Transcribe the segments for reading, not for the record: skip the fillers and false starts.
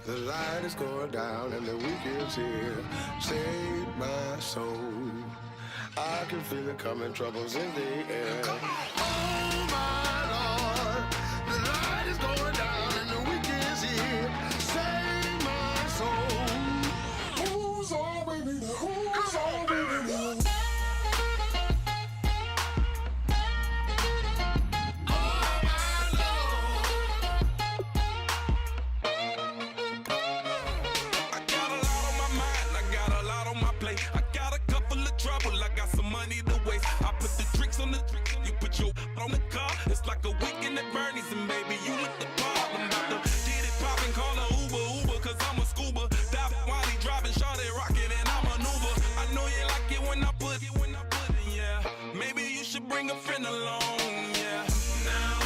The light is going down and the weekend's here. Save my soul. I can feel it coming, troubles in the air. Oh my Lord, the light is going down and the weekend's here. Save my soul. Who's on with me? Who's on with me? On the car, it's like a weekend at Bernie's, and baby, you look the part. I'm about to get it poppin', call a Uber, cause I'm a scuba. Dive while he driving, shawty rockin', and I maneuver. I know you like it when I put it, yeah. Maybe you should bring a friend along, yeah. Now,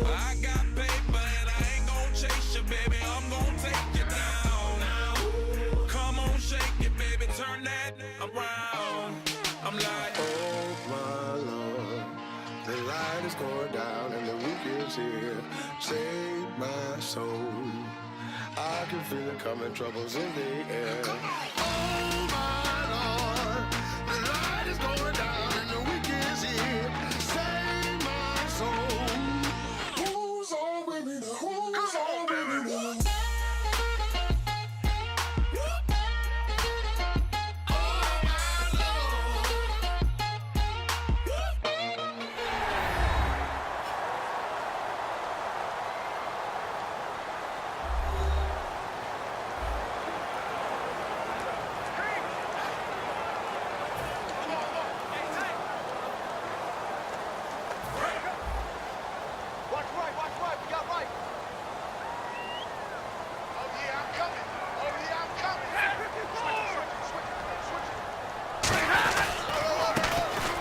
I got paper, and I ain't gon' chase you, baby, I'm gon' take you down. Now, come on, shake it, baby, turn that around. I'm like, oh my Lord. The light is going down and the weekend's here. Save my soul. I can feel it coming, troubles in the air. Oh my Lord, the light is going down and the weekend's here. Save my soul. Who's on with me now? Who's on with me now?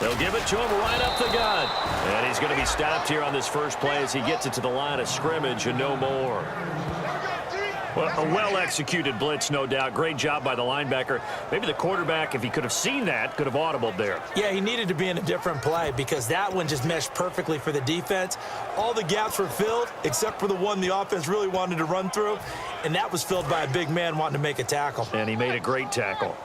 They'll give it to him right up the gut. And he's going to be stopped here on this first play as he gets it to the line of scrimmage and no more. Well, a well-executed blitz, no doubt. Great job by the linebacker. Maybe the quarterback, if he could have seen that, could have audibled there. Yeah, he needed to be in a different play because that one just meshed perfectly for the defense. All the gaps were filled except for the one the offense really wanted to run through, and that was filled by a big man wanting to make a tackle. And he made a great tackle.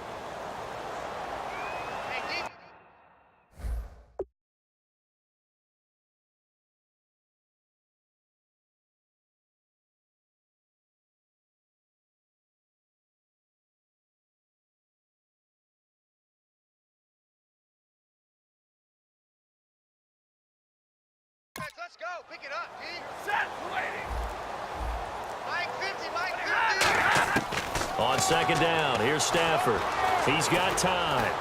Let's go. Pick it up, D. Set. Waiting. Mike 50, Mike 50. On second down, here's Stafford. He's got time.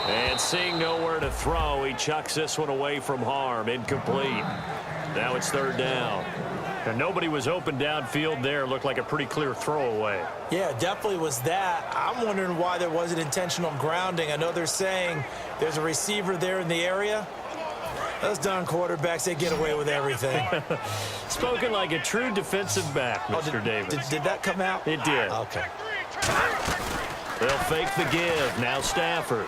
And seeing nowhere to throw, he chucks this one away from harm. Incomplete. Now it's third down. And nobody was open downfield there. Looked like a pretty clear throwaway. Yeah, definitely was that. I'm wondering why there wasn't intentional grounding. I know they're saying there's a receiver there in the area. Those darn quarterbacks, they get away with everything. Spoken like a true defensive back, Mr. Davis. Did that come out? It did. Okay. They'll fake the give. Now Stafford.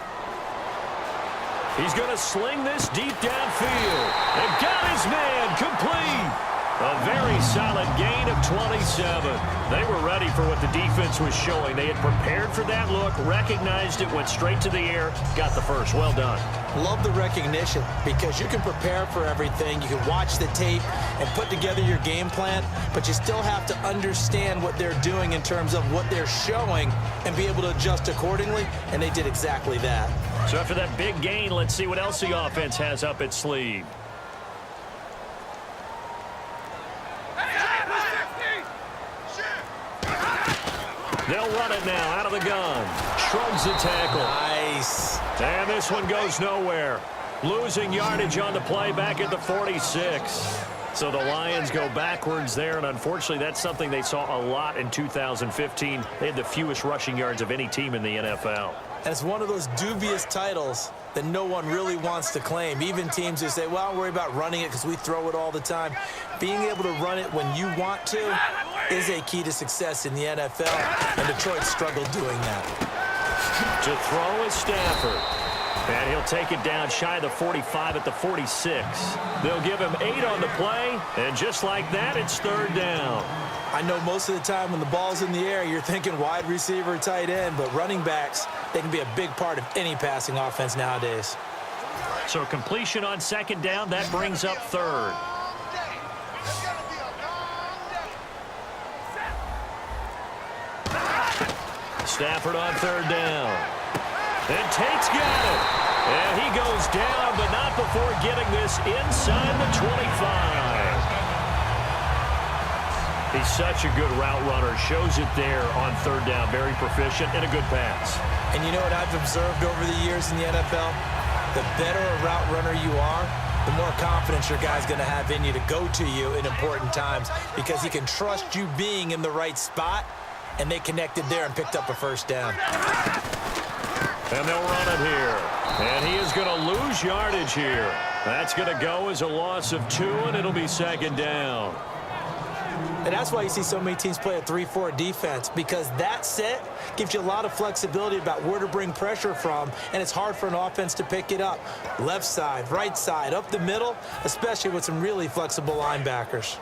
He's going to sling this deep downfield. And got his man complete. A very solid gain of 27. They were ready for what the defense was showing. They had prepared for that look, recognized it, went straight to the air, got the first. Well done. Love the recognition because you can prepare for everything. You can watch the tape and put together your game plan, but you still have to understand what they're doing in terms of what they're showing and be able to adjust accordingly, and they did exactly that. So after that big gain, let's see what else the offense has up its sleeve. They'll run it now out of the gun. Shrugs the tackle. Nice. And this one goes nowhere. Losing yardage on the play back at the 46. So the Lions go backwards there, and unfortunately that's something they saw a lot in 2015. They had the fewest rushing yards of any team in the NFL. And it's one of those dubious titles that no one really wants to claim. Even teams who say, well, I'll worry about running it because we throw it all the time. Being able to run it when you want to is a key to success in the NFL, and Detroit struggled doing that. To throw is Stafford. And he'll take it down shy of the 45 at the 46. They'll give him 8 on the play, and just like that, it's third down. I know most of the time when the ball's in the air, you're thinking wide receiver, tight end, but running backs, they can be a big part of any passing offense nowadays. So completion on second down, that brings up third. Stafford on third down. And Tate's got it. And he goes down, but not before getting this inside the 25. He's such a good route runner. Shows it there on third down. Very proficient and a good pass. And you know what I've observed over the years in the NFL? The better a route runner you are, the more confidence your guy's going to have in you to go to you in important times because he can trust you being in the right spot, and they connected there and picked up a first down. And they'll run it here. And he is going to lose yardage here. That's going to go as a loss of 2, and it'll be second down. And that's why you see so many teams play a 3-4 defense, because that set gives you a lot of flexibility about where to bring pressure from, and it's hard for an offense to pick it up. Left side, right side, up the middle, especially with some really flexible linebackers.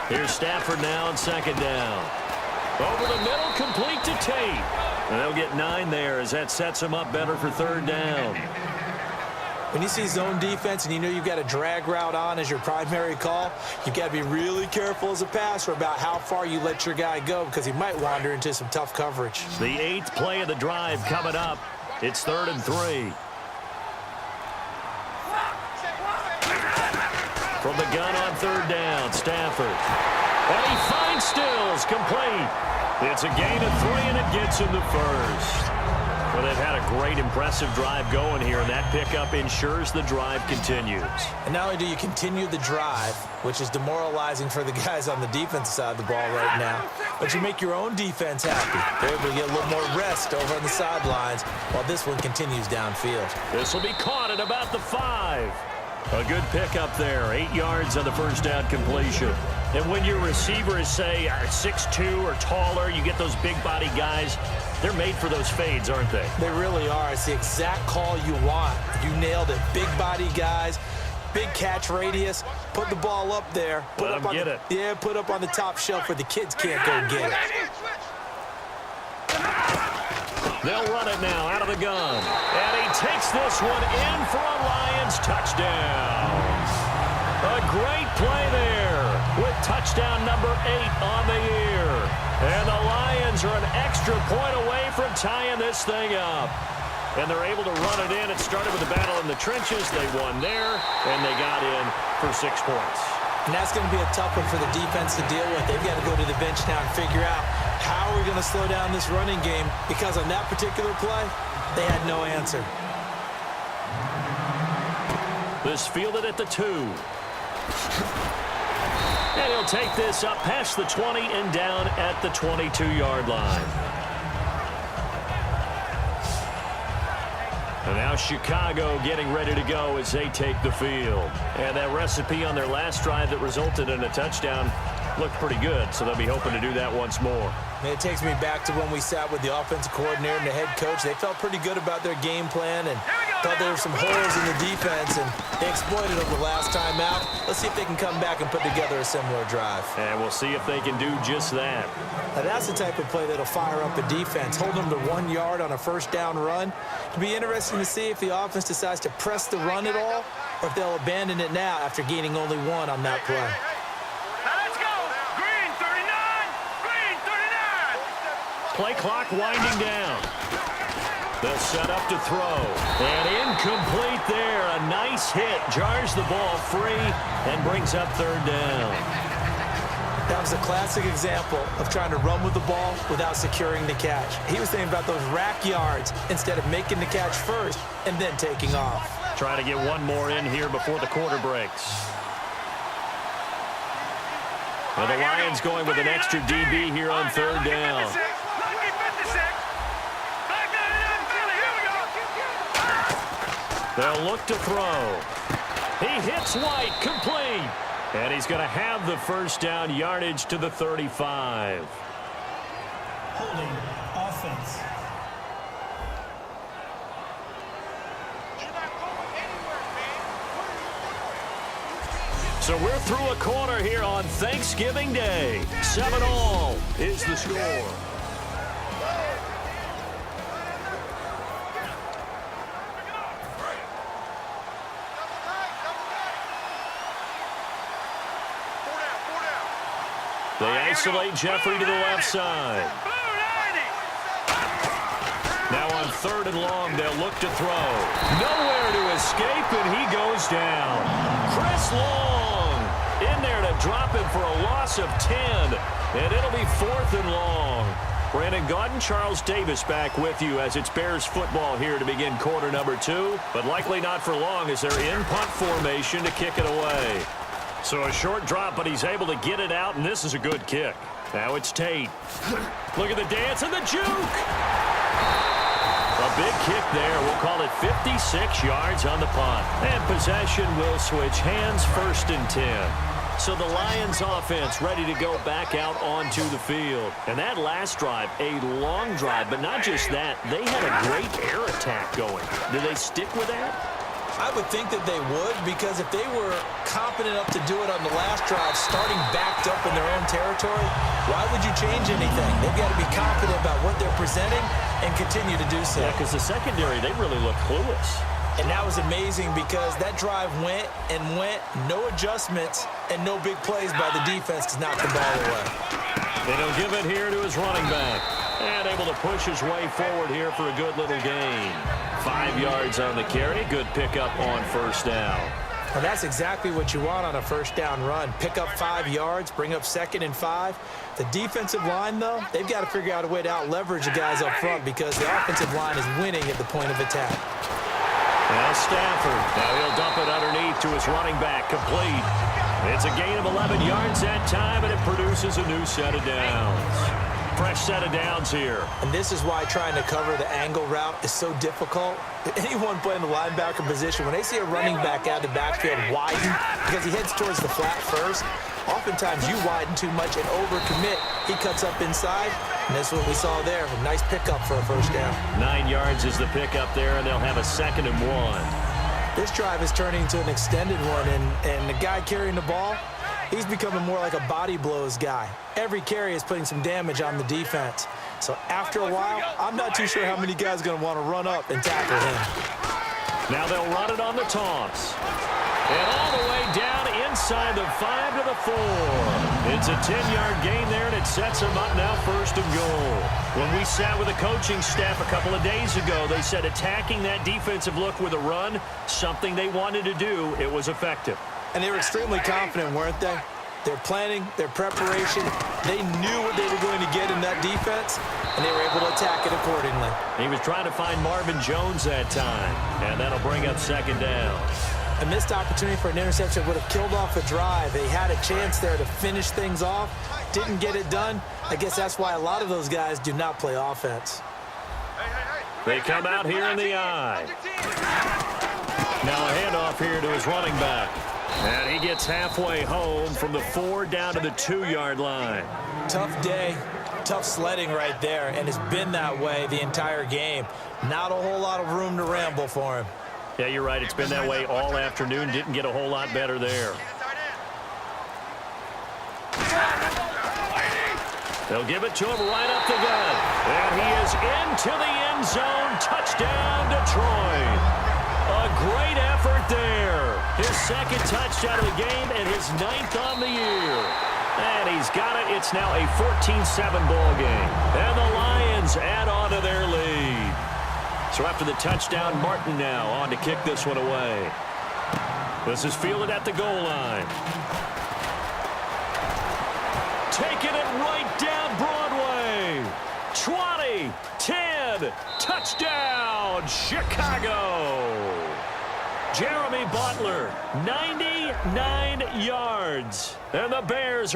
Here's Stafford now on second down. Over the middle, complete to Tate. And they'll get 9 there as that sets them up better for third down. When you see zone defense and you know you've got a drag route on as your primary call, you've got to be really careful as a passer about how far you let your guy go because he might wander into some tough coverage. The 8th play of the drive coming up. It's 3rd and 3. From the gun on third down, Stafford. And he finds Stills, complete. It's a gain of 3, and it gets him the first. Well, they've had a great, impressive drive going here, and that pickup ensures the drive continues. And not only do you continue the drive, which is demoralizing for the guys on the defensive side of the ball right now, but you make your own defense happy. They're able to get a little more rest over on the sidelines while this one continues downfield. This will be caught at about the 5. A good pickup there, 8 yards on the first down completion. And when your receivers, say, are 6'2" or taller, you get those big body guys, they're made for those fades, aren't they? They really are. It's the exact call you want. You nailed it. Big body guys, big catch radius. Put the ball up there. Let them get it. Yeah, put up on the top shelf where the kids can't go get it. They'll run it now out of the gun. And he takes this one in for a Lions touchdown. A great play there with touchdown number 8 on the year. And the Lions are an extra point away from tying this thing up. And they're able to run it in. It started with a battle in the trenches. They won there, and they got in for 6 points. And that's going to be a tough one for the defense to deal with. They've got to go to the bench now and figure out how are we going to slow down this running game, because on that particular play, they had no answer. This fielded at the 2. And he'll take this up past the 20 and down at the 22-yard line. And now Chicago getting ready to go as they take the field. And that recipe on their last drive that resulted in a touchdown looked pretty good, so they'll be hoping to do that once more. And it takes me back to when we sat with the offensive coordinator and the head coach. They felt pretty good about their game plan and thought there were some holes in the defense, and they exploited them the last time out. Let's see if they can come back and put together a similar drive. And we'll see if they can do just that. Now, that's the type of play that'll fire up a defense, hold them to 1 yard on a first down run. It'll be interesting to see if the offense decides to press the run at all, or if they'll abandon it now after gaining only 1 on that play. Play clock winding down. They'll set up to throw. And incomplete there. A nice hit. Jars the ball free and brings up third down. That was a classic example of trying to run with the ball without securing the catch. He was thinking about those rack yards instead of making the catch first and then taking off. Trying to get one more in here before the quarter breaks. And the Lions going with an extra DB here on third down. They'll look to throw. He hits White, complete. And he's going to have the first down, yardage to the 35. Holding offense. You're not going anywhere, man. What are you doing? So we're through a quarter here on Thanksgiving Day. 7-all is the score. They isolate Jeffrey to the left side. Now on 3rd and long, they'll look to throw. Nowhere to escape, and he goes down. Chris Long in there to drop him for a loss of 10, and it'll be 4th and long. Brandon Gaudin, Charles Davis back with you as it's Bears football here to begin quarter number 2, but likely not for long as they're in punt formation to kick it away. So a short drop, but he's able to get it out, and this is a good kick. Now it's Tate. Look at the dance and the juke. A big kick there. We'll call it 56 yards on the punt. And possession will switch hands, 1st and 10. So the Lions offense ready to go back out onto the field. And that last drive, a long drive, but not just that. They had a great air attack going. Do they stick with that? I would think that they would, because if they were competent enough to do it on the last drive, starting backed up in their own territory, why would you change anything? They've got to be confident about what they're presenting and continue to do so. Yeah, because the secondary, they really look clueless. And that was amazing because that drive went and went, no adjustments, and no big plays by the defense to knock the ball away. They don't give it here to his running back. And able to push his way forward here for a good little gain. 5 yards on the carry. Good pickup on 1st down. Well, that's exactly what you want on a 1st down run. Pick up 5 yards, bring up 2nd and 5. The defensive line, though, they've got to figure out a way to out-leverage the guys up front because the offensive line is winning at the point of attack. Now Stafford. Now he'll dump it underneath to his running back. Complete. It's a gain of 11 yards that time, and it produces a new set of downs. Fresh set of downs here. And this is why trying to cover the angle route is so difficult. Anyone playing the linebacker position, when they see a running back out of the backfield widen because he heads towards the flat first, oftentimes you widen too much and overcommit. He cuts up inside, and that's what we saw there. A nice pickup for a 1st down. 9 yards is the pickup there, and they'll have a 2nd and 1. This drive is turning into an extended one, and the guy carrying the ball, he's becoming more like a body blows guy. Every carry is putting some damage on the defense. So after a while, I'm not too sure how many guys are going to want to run up and tackle him. Now they'll run it on the toss. And all the way down inside the 5 to the 4. It's a 10-yard gain there, and it sets them up now 1st and goal. When we sat with the coaching staff a couple of days ago, they said attacking that defensive look with a run, something they wanted to do, it was effective. And they were extremely confident, weren't they? Their planning, their preparation, they knew what they were going to get in that defense, and they were able to attack it accordingly. He was trying to find Marvin Jones that time, and that'll bring up 2nd down. A missed opportunity for an interception would have killed off a drive. They had a chance there to finish things off, didn't get it done. I guess that's why a lot of those guys do not play offense. They come out here in the eye. Now a handoff here to his running back. And he gets halfway home from the 4 down to the 2-yard line. Tough day, tough sledding right there, and it's been that way the entire game. Not a whole lot of room to ramble for him. Yeah, you're right. It's been that way all afternoon. Didn't get a whole lot better there. They'll give it to him right up the gut. And he is into the end zone. Touchdown, Detroit. A great effort there. His 2nd touchdown of the game and his 9th on the year. And he's got it. It's now a 14-7 ball game. And the Lions add on to their lead. So after the touchdown, Martin now on to kick this one away. This is fielded at the goal line. Taking it right down Broadway. 20, 10, touchdown, Chicago. Jeremy Butler, 99 yards. And the Bears are